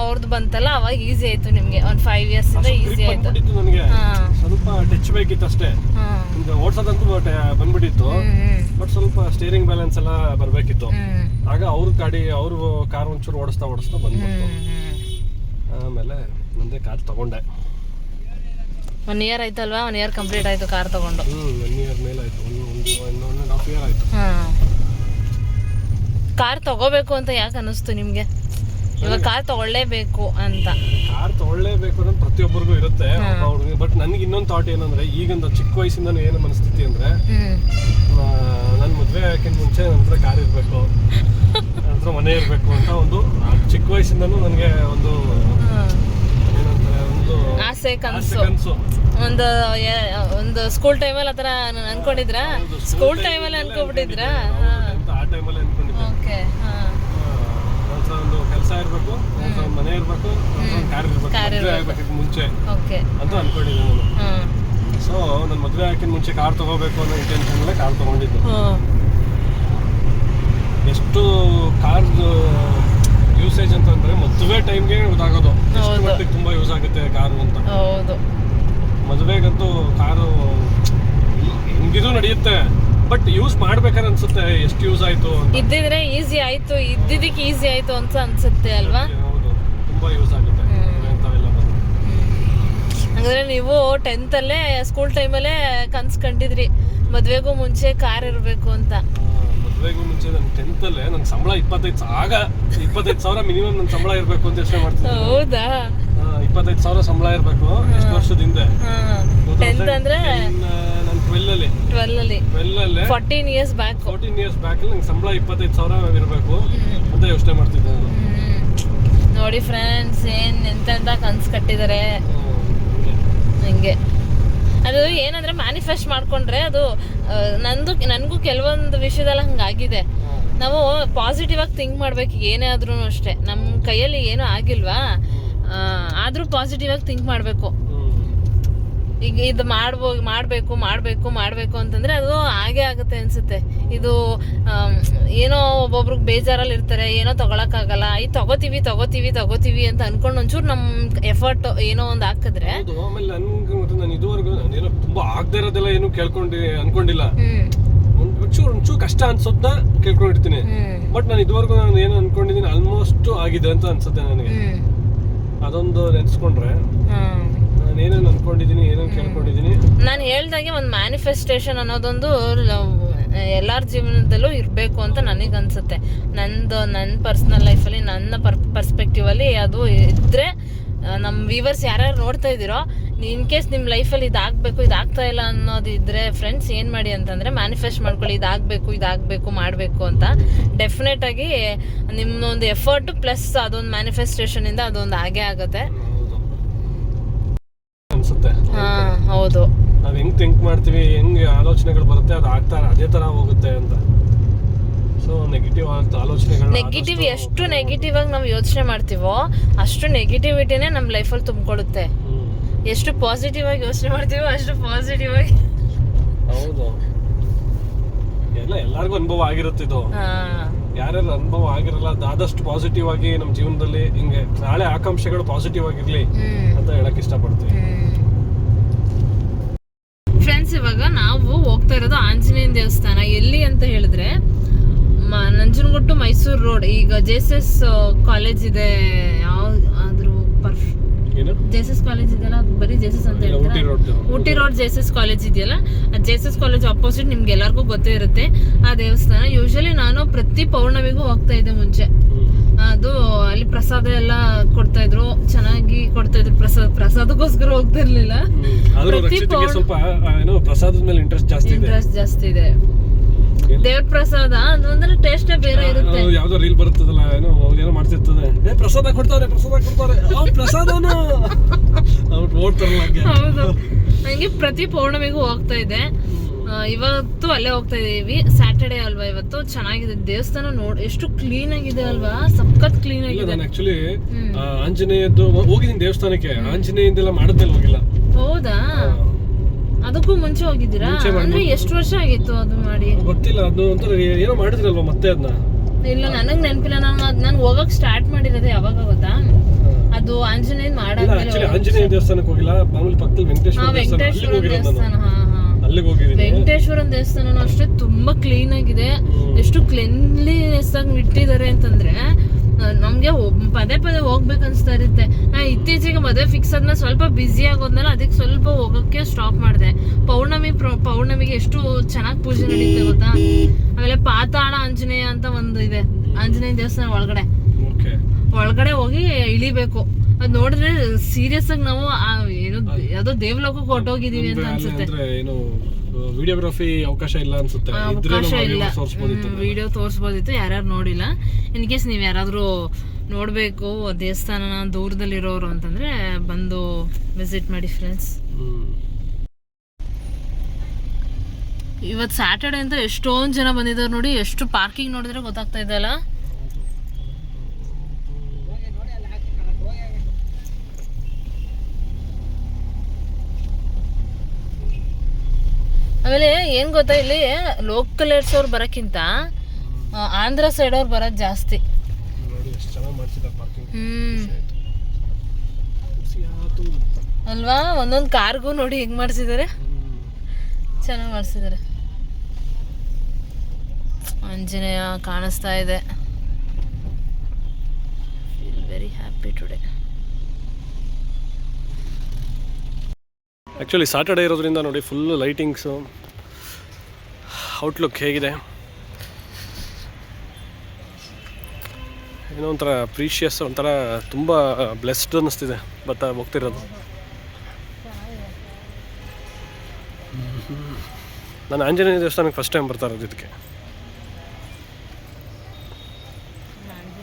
ಅವ್ರದ್ದು ಬಂತಲ್ಲ, ಅವಾಗ ಈಸಿ ಆಯ್ತು ನಿಮ್ಗೆ. ಒಂದು 5 years ಇಂದ ಈಸಿ ಆಯ್ತು ನನಗೆ. ಸ್ವಲ್ಪ ಟಚ್ ಬೇಕಿತ್ತು ಅಷ್ಟೇ, ಓಡ್ಸೋದಂತೂ ಬಂದ್ಬಿಟ್ಟಿತ್ತು. ಬಟ್ ಸ್ವಲ್ಪ ಸ್ಟೇರಿಂಗ್ ಬ್ಯಾಲೆನ್ಸ್ ಎಲ್ಲ ಬರ್ಬೇಕಿತ್ತು. ಆಗ ಅವ್ರ ಅವ್ರ ಕಾರ್ ಒಂಚೂರು ಓಡಿಸ್ತಾ ಬಂದ್ಬಿಟ್ಟು ಆಮೇಲೆ ಮುಂದೆ ಕಾರ್ ತಗೊಂಡೆ. 1 year ಆಯ್ತಲ್ವಾ? 1 year ಕಂಪ್ಲೀಟ್ ಆಯ್ತು ಕಾರ್ ತಗೊಂಡು. 1 year ಮೇಲೆ ಆಯ್ತು, 1.5 year ಆಯ್ತು. ಕಾರ್ ತಗೋಬೇಕು ಅಂತ ಯಾಕೆ ಅನಿಸ್ತು ನಿಮ್ಗೆ? ಇವಾಗ ಕಾರ್ ತಗೊಳ್ಳೇಬೇಕು ಅಂತ. ಕಾರ್ ತಗೊಳ್ಳೇಬೇಕು ಅನ್ನೋದು ಪ್ರತಿಯೊಬ್ಬರಿಗೂ ಇರುತ್ತೆ ಅವ್ರಿಗೆ. ಬಟ್ ನನಗೆ ಇನ್ನೊಂದು ಥಾಟ್ ಏನಂದ್ರೆ, ಈಗಿಂದ ಚಿಕ್ಕ ವಯಸ್ಸಿಂದ ಏನು ಮನಸ್ಥಿತಿ ಅಂದ್ರೆ, ನನ್ನ ಮದುವೆ ಹಾಕಿನ ಮುಂಚೆ ನನ್ನ ಹತ್ರ ಕಾರ್ ಇರಬೇಕು, ನನ್ನ ಹತ್ರ ಮನೆ ಇರಬೇಕು ಅಂತ ಒಂದು ಚಿಕ್ಕ ವಯಸ್ಸಿಂದನೂ ನನಗೆ ಒಂದು ಏನಂತಾರೆ, ಒಂದು ಆಸೆ ಕನಸು. ಒಂದು ಸ್ಕೂಲ್ ಟೈಮಲ್ಲಿ ಆ ಥರ ಅನ್ಕೊಂಡಿದ್ರಾ? ಸ್ಕೂಲ್ ಟೈಮಲ್ಲಿ ಅನ್ಕೊಂಡ್ಬಿಟ್ಟಿದ್ರಾ? ಆ ಟೈಮಲ್ಲಿ ಅನ್ಕೊಂಡಿದ್ದೆ. ಓಕೆ. ಒಂದು ಕೆಲಸ ಇರಬೇಕು, ಮನೆ ಇರಬೇಕು, ಕಾರ್ ಇರಬೇಕು ಮುಂಚೆ ಅಂತ ಅನ್ಕೊಂಡಿದ್ದೆ ನಾನು. ಸೊ ನನ್ನ ಮದುವೆ ಹಾಕಿನ ಮುಂಚೆ ಕಾರ್ ತಗೋಬೇಕು ಅನ್ನೋ ಇಂಟೆನ್ಷನ್ ಅಲ್ಲೇ ಕಾರ್ ತಗೊಂಡಿದ್ದು. ಎಷ್ಟು ಕಾರ್ ಯೂಸೇಜ್ ಅಂತಂದ್ರೆ ಮದುವೆ ಟೈಮ್ಗೆ ಗೊತ್ತಾಗೋದು ಎಷ್ಟು ಮಟ್ಟಿಗೆ ತುಂಬಾ ಯೂಸ್ ಆಗುತ್ತೆ ಕಾರು ಅಂತ. ಮದುವೆಗಂತೂ ಕಾರು ಹೆಂಗಿದ್ರು ನಡೆಯುತ್ತೆ, ಬಟ್ ಯೂಸ್ ಮಾಡ್ಬೇಕಾದ್ರೆ ಅನ್ಸುತ್ತೆ ಎಷ್ಟು ಯೂಸ್ ಆಯ್ತು. ಇದ್ದಿದ್ರೆ ಈಸಿ ಆಯ್ತು, ಇದ್ದಿದ್ದಕ್ಕೆ ಈಸಿ ಆಯ್ತು ಅಂತ ಅನ್ಸುತ್ತೆ ಅಲ್ವಾ? ಹೌದು, ತುಂಬಾ ಯೂಸ್ ಆಗುತ್ತೆ. ಹಂಗಾದ್ರೆ ನೀವು 10th ಅಲ್ಲೇ ಸ್ಕೂಲ್ ಟೈಮಲ್ಲೇ ಕನ್ಸ್ ಕಂಡಿದ್ರಿ ಮದ್ವೆಗೂ ಮುಂಚೆ ಕಾರ್ ಇರಬೇಕು ಅಂತ. ಮದ್ವೆಗೂ ಮುಂಚೆ ನನ್ನ 10th ಅಲ್ಲೇ ನನ್ನ ಸಂಬಳ 25,000 ಮಿನಿಮಮ್ ನನ್ನ ಸಂಬಳ ಇರಬೇಕು ಅಂತ ಯೋಚನೆ ಮಾಡ್ತೀನಿ. ಹೌದಾ? 25,000 ಸಂಬಳ ಇರಬೇಕು. ಎಷ್ಟು ವರ್ಷದ ಹಿಂದೆ? 10th ಅಂದ್ರೆ ನಾನು 12 ಅಲ್ಲಿ 14 years ಬ್ಯಾಕ್. 14 years ಬ್ಯಾಕ್ ನಂಗೆ ಸಂಬಳ 25,000 ಇರಬೇಕು ಅಂತ ಯೋಚನೆ ಮಾಡ್ತಿದ್ದೆ ನಾನು. ನೋಡಿ ಫ್ರೆಂಡ್ಸ್, ಎಂತ ಕನ್ಸ್ ಕಟ್ಟಿದ್ದಾರೆ ಹಂಗೆ. ಅದು ಏನಂದ್ರೆ ಮ್ಯಾನಿಫೆಸ್ಟ್ ಮಾಡ್ಕೊಂಡ್ರೆ ಅದು ನನಗೂ ಕೆಲವೊಂದು ವಿಷಯದಲ್ಲಿ ಹಂಗಾಗಿದೆ. ನಾವು ಪಾಸಿಟಿವ್ ಆಗಿ ಥಿಂಕ್ ಮಾಡ್ಬೇಕು, ಏನೇ ಆದ್ರೂ ಅಷ್ಟೇ. ನಮ್ಮ ಕೈಯಲ್ಲಿ ಏನೂ ಆಗಿಲ್ವಾ, ಆದ್ರೂ ಪಾಸಿಟಿವ್ ಆಗಿ ಥಿಂಕ್ ಮಾಡಬೇಕು. ಈಗ ಇದು ಮಾಡಬೇಕು ಅಂತಂದ್ರೆ ಅದು ಹಾಗೆ ಆಗುತ್ತೆ ಅನ್ಸುತ್ತೆ. ಇದು ಏನೋ ಒಬ್ಬೊಬ್ರಿಗೆ ಬೇಜಾರಲ್ಲಿ ಇರ್ತಾರೆ, ಏನೋ ತಗೊಳಕ್ಕಾಗಲ್ಲ, ಇದು ತಗೋತೀವಿ ಅಂತ ಅನ್ಕೊಂಡು ಒಂಚೂರು ನಮ್ಮ ಎಫರ್ಟ್ ಏನೋ ಒಂದು ಹಾಕಿದ್ರೆ. ಆಮೇಲೆ ನಾನು ಇದುವರೆಗೂ ಏನೋ ತುಂಬಾ ಆಗದೆ ಇರೋದೆಲ್ಲ ಏನು ಅನ್ಕೊಂಡಿಲ್ಲ. ಒಂಚೂರು ಕಷ್ಟ ಅನ್ಸೋದ್ನ ಕೇಳ್ಕೊಂಡಿರ್ತೀನಿ. ಬಟ್ ನಾನು ಇದುವರೆಗೂ ನಾನು ಏನು ಅನ್ಕೊಂಡಿದ್ದೀನಿ ಆಲ್ಮೋಸ್ಟ್ ಆಗಿದೆ ಅಂತ ಅನ್ಸುತ್ತೆ ನನಗೆ. ಅದೊಂದು ನೆನ್ಸ್ಕೊಂಡ್ರೆ ಏನೇನು ಅನ್ಕೊಂಡಿದ್ದೀನಿ, ಏನೇನು ಕೇಳ್ಕೊಂಡಿದ್ದೀನಿ. ನಾನು ಹೇಳ್ದಾಗೆ ಒಂದು ಮ್ಯಾನಿಫೆಸ್ಟೇಷನ್ ಅನ್ನೋದೊಂದು ಎಲ್ಲರ ಜೀವನದಲ್ಲೂ ಇರಬೇಕು ಅಂತ ನನಗೆ ಅನ್ಸುತ್ತೆ. ನನ್ನ ಪರ್ಸ್ನಲ್ ಲೈಫಲ್ಲಿ, ನನ್ನ ಪರ್ಸ್ಪೆಕ್ಟಿವಲ್ಲಿ ಅದು ಇದ್ದರೆ, ನಮ್ಮ ವ್ಯೂವರ್ಸ್ ಯಾರ್ಯಾರು ನೋಡ್ತಾ ಇದ್ದೀರೋ, ಇನ್ ಕೇಸ್ ನಿಮ್ಮ ಲೈಫಲ್ಲಿ ಇದಾಗ್ತಾ ಇಲ್ಲ ಅನ್ನೋದು ಇದ್ದರೆ ಫ್ರೆಂಡ್ಸ್ ಏನು ಮಾಡಿ ಅಂತಂದರೆ ಮ್ಯಾನಿಫೆಸ್ಟ್ ಮಾಡ್ಕೊಳ್ಳಿ, ಇದಾಗಬೇಕು ಮಾಡಬೇಕು ಅಂತ. ಡೆಫಿನೆಟ್ ಆಗಿ ನಿಮ್ಮೊಂದು ಎಫರ್ಟ್ ಪ್ಲಸ್ ಅದೊಂದು ಮ್ಯಾನಿಫೆಸ್ಟೇಷನಿಂದ ಅದೊಂದು ಆಗೇ ಆಗುತ್ತೆ ಅನ್ಸುತ್ತೆ. ಹೌದು, ನಾವು ಹೆಂಗ್ ಥಿಂಕ್ ಮಾಡ್ತೀವಿ, ಹೆಂಗೆ ಆಲೋಚನೆಗಳು ಬರುತ್ತೆ, ಅದು ಅದೇ ತರ ಹೋಗುತ್ತೆ ಅಂತ. ಸೊ ನೆಗೆಟಿವ್ ಆಲೋಚನೆಗಳು, ಎಷ್ಟು ನೆಗೆಟಿವ್ ಆಗಿ ನಾವು ಯೋಚನೆ ಮಾಡ್ತೀವೋ ಅಷ್ಟು ನೆಗೆಟಿವಿಟಿನೇ ನಮ್ಮ ಲೈಫಲ್ಲಿ ತುಂಬಿಕೊಳ್ಳುತ್ತೆ. ಎಷ್ಟು ಪಾಸಿಟಿವ್ ಆಗಿ ಯೋಚನೆ ಮಾಡ್ತೀವೋ ಅಷ್ಟು ಪಾಸಿಟಿವ್ ಆಗಿ. ಹೌದು, ಎಲ್ಲರಿಗೂ ಅನುಭವ ಆಗಿರುತ್ತೆ ಇದು. ಯಾರ್ಯಾರು ಅನುಭವ ಆಗಿರಲ್ಲ, ಆದಷ್ಟು ಪಾಸಿಟಿವ್ ಆಗಿ ನಮ್ಮ ಜೀವನದಲ್ಲಿ ಹಿಂಗೆ ನಾಳೆ ಆಕಾಂಕ್ಷೆಗಳು ಪಾಸಿಟಿವ್ ಆಗಿರ್ಲಿ ಅಂತ ಹೇಳಕ್ ಇಷ್ಟಪಡ್ತೀವಿ. ಫ್ರೆಂಡ್ಸ್, ಇವಾಗ ನಾವು ಹೋಗ್ತಾ ಇರೋದು ಆಂಜನೇಯನ ದೇವಸ್ಥಾನ. ಎಲ್ಲಿ ಅಂತ ಹೇಳಿದ್ರೆ ನಂಜನಗೂಡು ಮೈಸೂರು ರೋಡ್. ಈಗ ಜೆಎಸ್ಎಸ್ ಕಾಲೇಜ್ ಇದೆ, ಯಾವ್ದಾದ್ರು ಜೆಎಸ್ಎಸ್ ಕಾಲೇಜ್ ಇದೆಯಲ್ಲ, ಅದು ಬರೀ ಜೆಎಸ್ಎಸ್ ಅಂತ ಹೇಳ್ತಾರೆ. ಊಟಿ ರೋಡ್ ಜೆಎಸ್ಎಸ್ ಕಾಲೇಜ್ ಇದೆಯಲ್ಲ, ಆ ಜೆಎಸ್ಎಸ್ ಕಾಲೇಜ್ ಅಪೋಸಿಟ್ ನಿಮ್ಗೆ ಎಲ್ಲರಿಗೂ ಗೊತ್ತೇ ಇರುತ್ತೆ ಆ ದೇವಸ್ಥಾನ. ಯೂಶಲಿ ನಾನು ಪ್ರತಿ ಪೌರ್ಣಮಿಗೂ ಹೋಗ್ತಾ ಇದ್ದೆ ಮುಂಚೆ. ಅದು ಅಲ್ಲಿ ಪ್ರಸಾದ ಎಲ್ಲ ಕೊಡ್ತಾ ಇದ್ರು, ಚೆನ್ನಾಗಿ ಕೊಡ್ತಾ ಇದ್ರು. ಪ್ರಸಾದಕ್ಕೋಸ್ಕರ ಹೋಗ್ತಾ ಇರ್ಲಿಲ್ಲ. ಸ್ವಲ್ಪ ಏನೋ ಪ್ರಸಾದದ ಮೇಲೆ ಇಂಟ್ರೆಸ್ಟ್ ಜಾಸ್ತಿ ಇದೆ. ದೇವ್ರ ಪ್ರಸಾದ ಅಂದ್ರೆ ಟೇಸ್ಟ್ ಬೇರೆ ಇರುತ್ತೆ. ಯಾವ್ದೋ ರೀಲ್ ಬರುತ್ತದಲ್ಲ, ಏನೋ ಮಾಡ್ತಿರ್ತದೆ, ಪ್ರಸಾದ ಕೊಡ್ತಾರೆ ಪ್ರಸಾದನು ಓಡ್ತಾರಲ್ಲ. ಹೌದು, ನಂಗೆ ಪ್ರತಿ ಪೌರ್ಣಮಿಗೂ ಹೋಗ್ತಾ ಇದೆ. ಇವತ್ತು ಅಲ್ಲೇ ಹೋಗ್ತಾ ಇದೀವಿ. ಸ್ಯಾಟರ್ಡೇ ಅಲ್ವಾ ಇವತ್ತು. ಚೆನ್ನಾಗಿದೆ ದೇವಸ್ಥಾನ. ಎಷ್ಟು ಕ್ಲೀನ್ ಆಗಿದೆ ಅಲ್ವಾ, ಸಖತ್ ಕ್ಲೀನ್ ಆಗಿದೆ. ನಾನು ಆಕ್ಚುಲಿ ಆಂಜನೇಯದ್ದು ಹೋಗಿದ್ದೀನಿ ದೇವಸ್ಥಾನಕ್ಕೆ, ಆಂಜನೇಯದೆಲ್ಲ ಮಾಡಿದ್ಮೇಲೆ ಹೋಗಿಲ್ಲ. ಹೌದಾ? ಅದಕ್ಕೂ ಮುಂಚೆ ಹೋಗಿದ್ದೀರಾ? ಅಂದ್ರೆ ಎಷ್ಟು ವರ್ಷ ಆಗಿತ್ತು ಅದು ಮಾಡಿ? ಗೊತ್ತಿಲ್ಲ, ಅದು ಒಂಥರ ಏನೋ ಮಾಡಿದ್ರಲ್ವಾ ಮತ್ತೆ ಅದನ್ನ. ಇಲ್ಲ, ನನಗ್ ನೆನಪಿಲ್ಲ. ನಾನು ಹೋಗಕ್ ಸ್ಟಾರ್ಟ್ ಮಾಡಿರೋದು ಯಾವಾಗ ಗೊತ್ತಾ? ಅದು ಆಂಜನೇಯ ಮಾಡಾದ್ಮೇಲೆ. ಆಂಜನೇಯ ದೇವಸ್ಥಾನಕ್ಕೆ ಹೋಗಿಲ್ಲ, ಮಾಮೂಲಿ ಪಕ್ಕದಲ್ಲಿ ವೆಂಕಟೇಶ್ವರ ದೇವಸ್ಥಾನ, ಅಲ್ಲಿಗೆ ಹೋಗಿದ್ದೀನಿ. ವೆಂಕಟೇಶ್ವರನ ದೇವಸ್ಥಾನ ಅಷ್ಟೇ ತುಂಬಾ ಕ್ಲೀನ್ ಆಗಿದೆ. ಎಷ್ಟು ಕ್ಲೀನ್ಲಿನೆಸ್ ಆಗಿ ಇಟ್ಟಿದ್ದಾರೆ ಅಂತಂದ್ರೆ ನಮ್ಗೆ ಪದೇ ಪದೇ ಹೋಗ್ಬೇಕು ಅನ್ಸ್ತಾ ಇರುತ್ತೆ. ನಾ ಇತ್ತೀಚೆಗೆ ಮದುವೆ ಫಿಕ್ಸ್ ಆದ್ಮೇಲೆ ಸ್ವಲ್ಪ ಬ್ಯುಸಿ ಆಗೋದ್ಮೇಲೆ ಅದಕ್ಕೆ ಸ್ವಲ್ಪ ಹೋಗೋಕ್ಕೆ ಸ್ಟಾಪ್ ಮಾಡಿದೆ. ಪೌರ್ಣಮಿಗೆ ಎಷ್ಟು ಚೆನ್ನಾಗಿ ಪೂಜೆ ನಡೀತೆ ಗೊತ್ತಾ. ಆಮೇಲೆ ಪಾತಾಳ ಆಂಜನೇಯ ಅಂತ ಒಂದು ಇದೆ, ಆಂಜನೇಯ ದೇವಸ್ಥಾನ ಒಳಗಡೆ ಹೋಗಿ ಇಳಿಬೇಕು. ಅದ್ ನೋಡಿದ್ರೆ ಸೀರಿಯಸ್ ಆಗಿ ನಾವು ಏನು ಯಾವ್ದೋ ದೇವಲೋಕಕ್ಕೆ ಹೊರಟೋಗಿದೀವಿ ಅಂತ ಅನ್ಸುತ್ತೆ. ವಿಡಿಯೋಗ್ರಫಿ ಅವಕಾಶ ಇಲ್ಲ ಅನ್ಸುತ್ತೆ. ವಿಡಿಯೋ ತೋರಿಸ್ಬೋದಿತ್ತು, ಯಾರ್ಯಾರು ನೋಡಿಲ್ಲ. ಇನ್ ಕೇಸ್ ನೀವ್ ಯಾರಾದ್ರೂ ನೋಡ್ಬೇಕು ದೇವಸ್ಥಾನ ದೂರದಲ್ಲಿರೋರು ಅಂತಂದ್ರೆ ಬಂದು ವಿಸಿಟ್ ಮಾಡಿ ಫ್ರೆಂಡ್ಸ್. ಇವತ್ತು ಸ್ಯಾಟರ್ಡೆ ಅಂತ ಎಷ್ಟೊಂದು ಜನ ಬಂದಿದ್ದಾರೆ ನೋಡಿ. ಎಷ್ಟು ಪಾರ್ಕಿಂಗ್ ನೋಡಿದ್ರೆ ಗೊತ್ತಾಗ್ತಾ ಇದೆ ಅಲ್ಲ. ಆಮೇಲೆ ಏನ್ ಗೊತ್ತಾ, ಇಲ್ಲಿ ಲೋಕಲೇಟ್ಸ್ ಅವ್ರು ಬರೋಕ್ಕಿಂತ ಆಂಧ್ರ ಸೈಡ್ ಅವ್ರು ಬರೋದು ಜಾಸ್ತಿ. ಅಲ್ವಾ? ಒಂದೊಂದು ಕಾರ್ಗೂ ನೋಡಿ ಹೆಂಗ್ ಮಾಡ್ಸಿದ್ದಾರೆ, ಚೆನ್ನಾಗಿ ಮಾಡ್ಸಿದ್ದಾರೆ. ಆಂಜನೇಯ ಕಾಣಿಸ್ತಾ ಇದೆ. Feel very happy today. Actually Saturday ಇರೋದ್ರಿಂದ ನೋಡಿ ಫುಲ್ ಲೈಟಿಂಗ್ಸು, ಔಟ್ಲುಕ್ ಹೇಗಿದೆ, ಏನೋ ಒಂಥರ ಪ್ರೀಶಿಯಸ್, ಒಂಥರ ತುಂಬ ಬ್ಲೆಸ್ಡ್ ಅನ್ನಿಸ್ತಿದೆ ಹೋಗ್ತಿರೋದು. ನಾನು ಆಂಜನೇಯ ದೇವಸ್ಥಾನಕ್ಕೆ ಫಸ್ಟ್ ಟೈಮ್ ಬರ್ತಾ ಇರೋದು. ಇದಕ್ಕೆ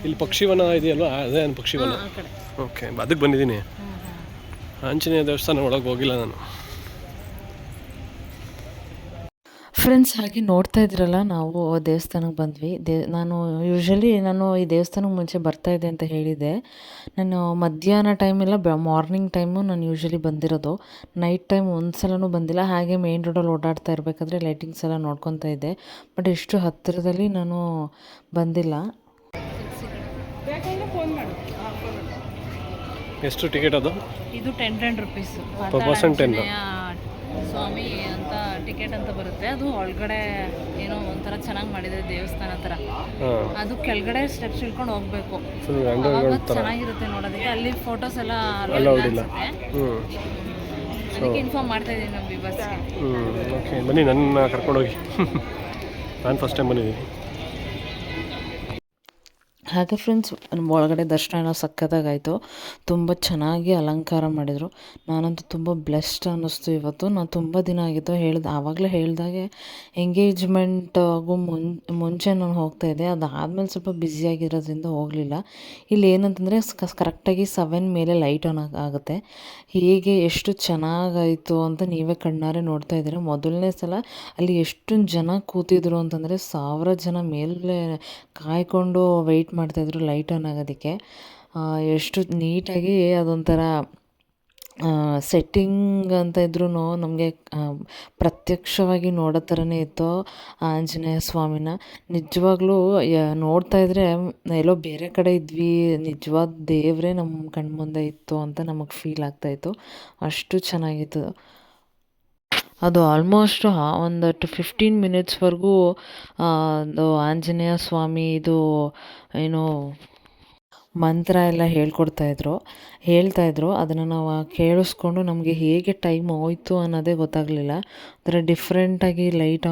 ಇಲ್ಲಿ ಪಕ್ಷಿವನ ಇದೆಯಲ್ವಾ, ಅದೇ ಪಕ್ಷಿವನ. ಓಕೆ, ಅದಕ್ಕೆ ಬಂದಿದ್ದೀನಿ. ಆಂಜನೇಯ ದೇವಸ್ಥಾನ ಒಳಗೆ ಹೋಗಿಲ್ಲ ನಾನು. ಫ್ರೆಂಡ್ಸ್, ಹಾಗೆ ನೋಡ್ತಾ ಇದ್ರಲ್ಲ, ನಾವು ದೇವಸ್ಥಾನಕ್ಕೆ ಬಂದ್ವಿ. ನಾನು ಈ ದೇವಸ್ಥಾನಕ್ಕೆ ಮುಂಚೆ ಬರ್ತಾಯಿದ್ದೆ ಅಂತ ಹೇಳಿದೆ. ನಾನು ಮಧ್ಯಾಹ್ನ ಟೈಮೆಲ್ಲ ಮಾರ್ನಿಂಗ್ ಟೈಮು ನಾನು ಯೂಶ್ವಲಿ ಬಂದಿರೋದು. ನೈಟ್ ಟೈಮ್ ಒಂದು ಸಲನೂ ಬಂದಿಲ್ಲ. ಹಾಗೆ ಮೇನ್ ರೋಡಲ್ಲಿ ಓಡಾಡ್ತಾ ಇರಬೇಕಾದ್ರೆ ಲೈಟಿಂಗ್ಸ್ ಎಲ್ಲ ನೋಡ್ಕೊತಾ ಇದ್ದೆ. ಬಟ್ ಇಷ್ಟು ಹತ್ತಿರದಲ್ಲಿ ನಾನು ಬಂದಿಲ್ಲ. ಎಷ್ಟು ಟಿಕೆಟ್ ಅದು? ಇದು 10 rupees. ಸ್ವಾಮಿ ಅಂತ ಟಿಕೆಟ್ ಅಂತ ಬರುತ್ತೆ. ಅದು ಒಳಗಡೆ ಏನೋ ಒಂಥರ ಚೆನ್ನಾಗಿ ಮಾಡಿದೆ ದೇವಸ್ಥಾನ ಥರ. ಅದು ಕೆಳಗಡೆ ಸ್ಟೆಪ್ಸ್ ಇಳ್ಕೊಂಡು ಹೋಗ್ಬೇಕು. ಚೆನ್ನಾಗಿರುತ್ತೆ ನೋಡೋದಕ್ಕೆ. ಅಲ್ಲಿ ಫೋಟೋಸ್ ಎಲ್ಲ ಅನ್ಸುತ್ತೆ. ಅದಕ್ಕೆ ಇನ್ಫಾರ್ಮ್ ಮಾಡ್ತಾ ಇದ್ದೀನಿ ನಮ್ಮ ವಿವರ್ಸ್ಗೆ. ಓಕೆ, ಬನ್ನಿ, ನನ್ನ ಕರ್ಕೊಂಡೋಗಿ. ನಾನು ಫಸ್ಟ್ ಟೈಮ್ ಬಂದಿದ್ದೀನಿ. ಹಾಗೆ ಫ್ರೆಂಡ್ಸ್, ಒಳಗಡೆ ದರ್ಶನ ಎಲ್ಲ ಸಕ್ಕತ್ತಾಗಾಯಿತು. ತುಂಬ ಚೆನ್ನಾಗಿ ಅಲಂಕಾರ ಮಾಡಿದರು. ನಾನಂತೂ ತುಂಬ ಬ್ಲೆಸ್ಡ್ ಅನ್ನಿಸ್ತು ಇವತ್ತು. ನಾನು ತುಂಬ ದಿನ ಆಗಿತ್ತು ಆವಾಗಲೇ ಹೇಳಿದಾಗೆ ಎಂಗೇಜ್ಮೆಂಟ್ಗೂ ಮುಂಚೆ ನಾನು ಹೋಗ್ತಾಯಿದ್ದೆ. ಅದಾದಮೇಲೆ ಸ್ವಲ್ಪ ಬ್ಯುಸಿಯಾಗಿರೋದ್ರಿಂದ ಹೋಗಲಿಲ್ಲ. ಇಲ್ಲಿ ಏನಂತಂದರೆ ಕರೆಕ್ಟಾಗಿ 7 ಮೇಲೆ ಲೈಟ್ ಆನ್ ಆಗುತ್ತೆ. ಹೇಗೆ ಎಷ್ಟು ಚೆನ್ನಾಗಾಯಿತು ಅಂತ ನೀವೇ ಕಣ್ಣಾರೆ ನೋಡ್ತಾ ಇದ್ದೀರಾ. ಮೊದಲನೇ ಸಲ ಅಲ್ಲಿ ಎಷ್ಟು ಜನ ಕೂತಿದ್ರು ಅಂತಂದರೆ 1000 ಜನ ಮೇಲೆ ಕಾಯ್ಕೊಂಡು ವೆಯ್ಟ್ ಮಾಡ್ತಾಯಿದ್ರು ಲೈಟ್ ಆನ್ ಆಗೋದಕ್ಕೆ. ಎಷ್ಟು ನೀಟಾಗಿ ಅದೊಂಥರ ಸೆಟ್ಟಿಂಗ್ ಅಂತ ಇದ್ರೂ ನಮಗೆ ಪ್ರತ್ಯಕ್ಷವಾಗಿ ನೋಡೋ ಥರನೇ ಇತ್ತು ಆಂಜನೇಯ ಸ್ವಾಮಿನ. ನಿಜವಾಗ್ಲೂ ನೋಡ್ತಾ ಇದ್ದರೆ ಎಲ್ಲೋ ಬೇರೆ ಕಡೆ ಇದ್ವಿ, ನಿಜವಾದ ದೇವರೇ ನಮ್ಮ ಕಣ್ಮುಂದೆ ಇತ್ತು ಅಂತ ನಮಗೆ ಫೀಲ್ ಆಗ್ತಾಯಿತ್ತು. ಅಷ್ಟು ಚೆನ್ನಾಗಿತ್ತು ಅದು. ಆಲ್ಮೋಸ್ಟ್ ಒಂದು 15 ಮಿನಿಟ್ಸ್ವರೆಗೂ ಅದು ಆಂಜನೇಯ ಸ್ವಾಮಿ ಇದು ಏನು ಮಂತ್ರ ಎಲ್ಲ ಹೇಳ್ತಾಯಿದ್ರು ಅದನ್ನು ನಾವು ಕೇಳಿಸ್ಕೊಂಡು ನಮಗೆ ಹೇಗೆ ಟೈಮ್ ಹೋಯ್ತು ಅನ್ನೋದೇ ಗೊತ್ತಾಗಲಿಲ್ಲ. ಒಂಥರ ಡಿಫ್ರೆಂಟಾಗಿ ಲೈಟ್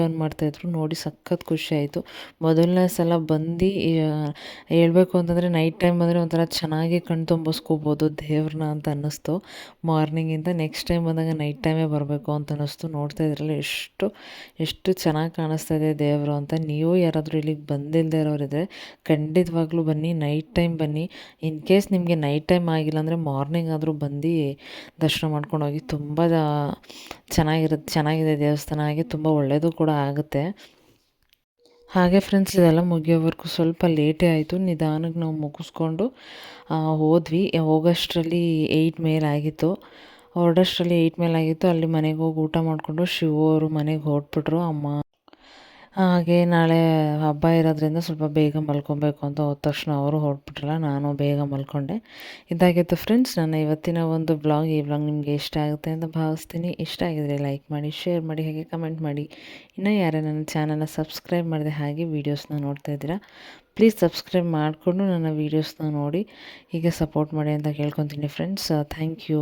ಆನ್ ಮಾಡ್ತಾಯಿದ್ರು, ನೋಡಿ ಸಖತ್ ಖುಷಿ ಆಯಿತು. ಮೊದಲನೇ ಸಲ ಬಂದು ಹೇಳ್ಬೇಕು ಅಂತಂದರೆ ನೈಟ್ ಟೈಮ್ ಬಂದರೆ ಒಂಥರ ಚೆನ್ನಾಗಿ ಕಣ್ಣು ತುಂಬಿಸ್ಕೋಬೋದು ದೇವ್ರನ್ನ ಅಂತ ಅನ್ನಿಸ್ತು ಮಾರ್ನಿಂಗಿಂದ. ನೆಕ್ಸ್ಟ್ ಟೈಮ್ ಬಂದಾಗ ನೈಟ್ ಟೈಮೇ ಬರಬೇಕು ಅಂತ ಅನ್ನಿಸ್ತು. ನೋಡ್ತಾ ಇದ್ರಲ್ಲ ಎಷ್ಟು ಚೆನ್ನಾಗಿ ಕಾಣಿಸ್ತಾ ಇದೆ ದೇವರು ಅಂತ. ನೀವು ಯಾರಾದರೂ ಇಲ್ಲಿಗೆ ಬಂದಿಲ್ಲದೆ ಇರೋರಿದ್ರೆ ಖಂಡಿತವಾಗ್ಲೂ ಬನ್ನಿ, ನೈಟ್ ಟೈಮ್ ಬನ್ನಿ. ಇನ್ ಕೇಸ್ ನಿಮಗೆ ನೈಟ್ ಟೈಮ್ ಆಗಿಲ್ಲ ಅಂದರೆ ಮಾರ್ನಿಂಗ್ ಆದರೂ ಬಂದು ದರ್ಶನ ಮಾಡ್ಕೊಂಡು ಹೋಗಿ. ತುಂಬ ಚೆನ್ನಾಗಿದೆ ದೇವಸ್ಥಾನ, ಹಾಗೆ ತುಂಬ ಒಳ್ಳೆಯದು ಕೂಡ ಆಗುತ್ತೆ. ಹಾಗೆ ಫ್ರೆಂಡ್ಸ್, ಇದೆಲ್ಲ ಮುಗಿಯೋವರೆಗೂ ಸ್ವಲ್ಪ ಲೇಟೇ ಆಯಿತು. ನಿಧಾನಕ್ಕೆ ನಾವು ಮುಗಿಸ್ಕೊಂಡು ಹೋದ್ವಿ. ಹೋಗೋಷ್ಟರಲ್ಲಿ 8 ಮೇಲಾಗಿತ್ತು. ಹೊರಡೋಷ್ಟರಲ್ಲಿ 8 ಮೇಲಾಗಿತ್ತು. ಅಲ್ಲಿ ಮನೆಗೆ ಹೋಗಿ ಊಟ ಮಾಡಿಕೊಂಡು ಶಿವು ಅವರು ಮನೆಗೆ ಹೊರಟ್ಬಿಟ್ರು. ಅಮ್ಮ ಹಾಗೆ ನಾಳೆ ಹಬ್ಬ ಇರೋದ್ರಿಂದ ಸ್ವಲ್ಪ ಬೇಗ ಮಲ್ಕೊಬೇಕು ಅಂತ ಹೋದ ತಕ್ಷಣ ಅವರು ಹೊರಟ್ಬಿಟ್ರಲ್ಲ, ನಾನು ಬೇಗ ಮಲ್ಕೊಂಡೆ. ಇದಾಗಿತ್ತು ಫ್ರೆಂಡ್ಸ್ ನನ್ನ ಇವತ್ತಿನ ಒಂದು ಬ್ಲಾಗ್. ಈ ಬ್ಲಾಗ್ ನಿಮಗೆ ಇಷ್ಟ ಆಗುತ್ತೆ ಅಂತ ಭಾವಿಸ್ತೀನಿ. ಇಷ್ಟ ಆಗಿದರೆ ಲೈಕ್ ಮಾಡಿ, ಶೇರ್ ಮಾಡಿ, ಹಾಗೆ ಕಮೆಂಟ್ ಮಾಡಿ. ಇನ್ನೂ ಯಾರೇ ನನ್ನ ಚಾನಲ್ನ ಸಬ್ಸ್ಕ್ರೈಬ್ ಮಾಡಿದೆ ಹಾಗೆ ವೀಡಿಯೋಸ್ನ ನೋಡ್ತಾ ಇದ್ದೀರಾ, ಪ್ಲೀಸ್ ಸಬ್ಸ್ಕ್ರೈಬ್ ಮಾಡಿಕೊಂಡು ನನ್ನ ವೀಡಿಯೋಸ್ನ ನೋಡಿ ಹೀಗೆ ಸಪೋರ್ಟ್ ಮಾಡಿ ಅಂತ ಕೇಳ್ಕೊತೀನಿ ಫ್ರೆಂಡ್ಸ್. Thank you.